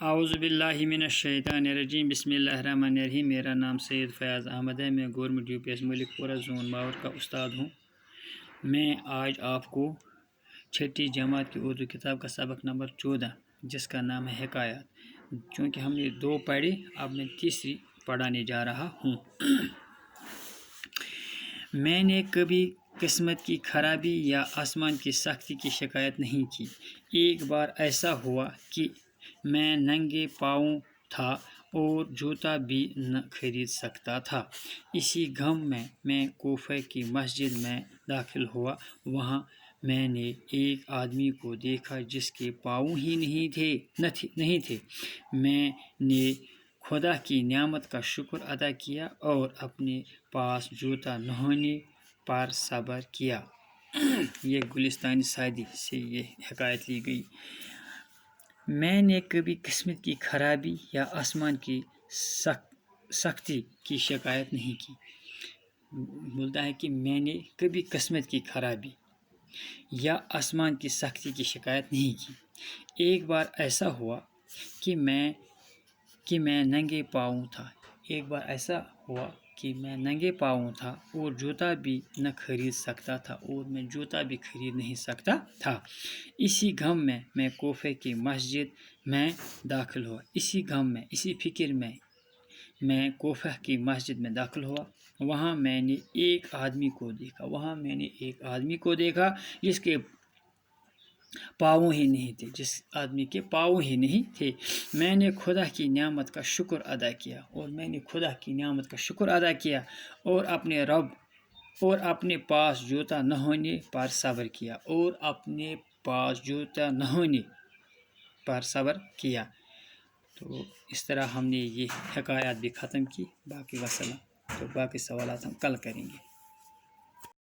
اعوذ باللہ من الشیطان الرجیم بسم اللہ الرحمن الرحیم۔ میرا نام سید فیاض احمد ہے۔ میں گورنمنٹ یو پی ایس ملک پورہ زون ماور کا استاد ہوں۔ میں آج آپ کو چھٹی جماعت کی اردو کتاب کا سبق نمبر 14 جس کا نام ہے حکایات، چونکہ ہم نے 2 پڑھی، اب میں تیسری پڑھانے جا رہا ہوں۔ میں نے کبھی قسمت کی خرابی یا آسمان کی سختی کی شکایت نہیں کی۔ ایک بار ایسا ہوا کہ میں ننگے پاؤں تھا اور جوتا بھی نہ خرید سکتا تھا۔ اسی غم میں میں کوفہ کی مسجد میں داخل ہوا۔ وہاں میں نے ایک آدمی کو دیکھا جس کے پاؤں ہی نہیں تھے۔ میں نے خدا کی نعمت کا شکر ادا کیا اور اپنے پاس جوتا نہ ہونے پر صبر کیا۔ یہ گلستان سعدی سے یہ حکایت لی گئی۔ میں نے کبھی قسمت کی خرابی یا آسمان کی سختی کی شکایت نہیں کی۔ بولتا ہے کہ میں نے کبھی قسمت کی خرابی یا آسمان کی سختی کی شکایت نہیں کی۔ ایک بار ایسا ہوا کہ میں ننگے پاؤں تھا۔ اور جوتا بھی نہ خرید سکتا تھا اور میں جوتا بھی خرید نہیں سکتا تھا۔ اسی غم میں میں کوفہ کی مسجد میں داخل ہوا۔ اسی فکر میں میں کوفہ کی مسجد میں داخل ہوا۔ وہاں میں نے ایک آدمی کو دیکھا جس کے پاؤں ہی نہیں تھے۔ میں نے خدا کی نعمت کا شکر ادا کیا اور اپنے رب اور اپنے پاس جوتا نہ ہونے پر صبر کیا۔ تو اس طرح ہم نے یہ حکایات بھی ختم کی۔ باقی سوالات ہم کل کریں گے۔